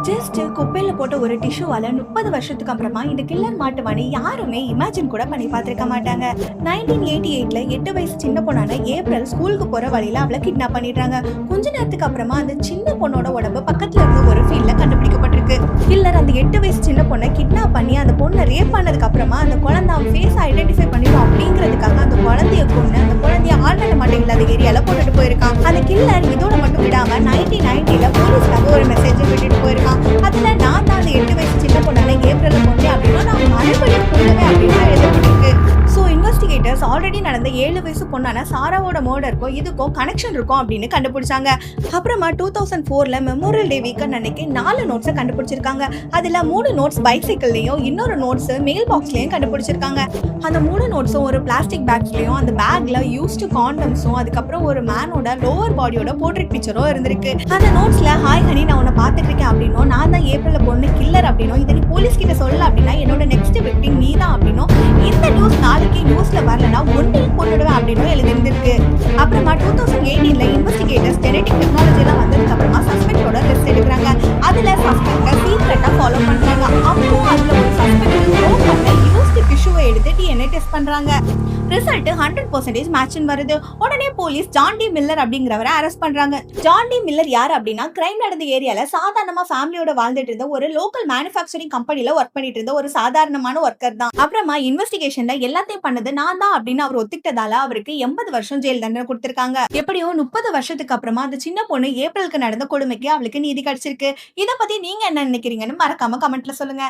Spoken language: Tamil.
ஜஸ்ட் குப்பையில போட்ட ஒரு டிஷ்யூவால 30 வருஷத்துக்கு அப்புறமா இந்த கில்லர் மாட்டுவானு யாருமே இமேஜின் கூட பண்ணி பார்த்திருக்க மாட்டாங்க. 1988ல 8 வயசு சின்ன பொண்ணான ஏப்ரல் ஸ்கூலுக்கு போற வழியில அவளை கிட்னாப் பண்ணிடுறாங்க. கொஞ்ச நேரத்துக்கு அப்புறமா அந்த சின்ன பொண்ணோட உடம்பு பக்கத்துல இருந்த ஒரு ஃபீல்ட்ல கண்டுபிடிக்கப்பட்டிருக்கு. கில்லர் அந்த 8 வயசு சின்ன பொண்ணை கிட்னாப் பண்ணி அந்த பொண்ணை ரேப் பண்ணதுக்கு அப்புறமா அந்த குழந்தை அவன் ஃபேஸ் ஐடென்டிஃபை பண்ணிடும் அப்படிங்கிறதுக்காக அந்த குழந்தைய கொண்டு அந்த குழந்தைய ஆழ்நட மாட்டேன் இல்லாத ஏரியால போட்டுட்டு போயிருக்கான். அந்த கில்லர் இதோட மட்டும் விடாம 1990ல போலீஸ்க்காக ஒரு மெசேஜ் விட்டுட்டு போயிருக்கான். அதுல நான் தான் அந்த 8 வயசு சின்ன பொண்ணான ஏப்ரல் கொண்டேன் அப்படின்னா நான் மறுபடியும் கொள்ளுவேன் அப்படின்னு எழுதப்பட்டிருக்கு. ஸோ இன்வெஸ்டிகேட்டர்ஸ் ஆல்ரெடி நடந்த 7 வயசு பொண்ணான சாராவோட மர்டருக்கும் இதுக்கும் கனெக்ஷன் இருக்கும் அப்படின்னு கண்டுபிடிச்சாங்க. அப்புறமா 2004ல மெமோரியல் டே வீக்கெண்ட் அன்னைக்கு 4 நோட்ஸை கண்டுபிடிச்சிருக்காங்க. அதுல 3 நோட்ஸ் பைசைக்கிள்லயும் இன்னொரு நோட்ஸ் மெயில் பாக்ஸ்லயும் கண்டுபிடிச்சிருக்காங்க. அந்த 3 நோட்ஸும் ஒரு பிளாஸ்டிக் பேக்ஸ்லயும் அந்த பேக்ல யூஸ்டு காண்டம்ஸும் அதுக்கப்புறம் ஒரு மேனோட லோவர் பாடியோட போர்ட்ரேட் பிக்சரும் இருந்திருக்கு. அந்த நோட்ஸ்ல ஹாய் ஹனி நான் உன்னை பார்த்துட்டு இருக்கேன் அப்படின்னும் நான் தான் ஏப்ரல் பொண்ணு கில்லர் அப்படின்னும் இதை நீ போலீஸ் கிட்ட சொல்லல அப்படின்னா என்னோட நெக்ஸ்ட் விக்டிம் நீ தான் அப்படின்னும் இந்த நியூஸ் நாளைக்கு நியூஸ்ல வரலன்னா ஒன்றையும் கொண்டுடுவேன் அப்படின்னு எழுதிருக்கு. அப்புறமா 2018ல இன்வெஸ்டிகேட்டர்ஸ் ஜெனடிக் டெக்னாலஜி எல்லாம் வந்ததுக்கு அப்புறமா சஸ்பெக்டோட லிஸ்ட் எடுக்கிறாங்க. அதுல சஸ்பெக்ட சீக்ரெட்டா ஃபாலோ பண்றாங்க. அப்போ அதுல ஒரு சஸ்பெக்ட் யூஸ்டு டிஷ்யூவை எடுத்து டிஎன்ஏ டெஸ்ட் பண்றாங்க. ரிசல்ட் 100% மேட்ச்னு வருது. உடனே போலீஸ் ஜான் டி மில்லர் அப்படிங்கிறவரை அரெஸ்ட் பண்றாங்க. ஜான் டி மில்லர் யார் அப்படின்னா கிரைம் நடந்த ஏரியால சாதாரணமா ஃபேமிலியோட வாழ்ந்துட்டு இருந்த ஒரு லோக்கல் மேனுஃபேக்சரிங் கம்பெனில ஒர்க் பண்ணிட்டு இருந்த ஒரு சாதாரணமான ஒர்க்கர் தான். அப்புறமா இன்வெஸ்டிகேஷன்ல எல்லாத்தையும் பண்ணது நான் தான் அப்படின்னு அவர் ஒத்துக்கிட்டதால அவருக்கு 80 வருஷம் ஜெயில் தண்டனை கொடுத்திருக்காங்க. எப்படியோ 30 வருஷத்துக்கு அப்புறமா அந்த சின்ன பொண்ணு ஏப்ரலுக்கு நடந்த கொடுமைக்கு அவளுக்கு நீதி கிடைச்சிருக்கு. இதை பத்தி நீங்க என்ன நினைக்கிறீங்கன்னு மறக்காம கமெண்ட்ல சொல்லுங்க.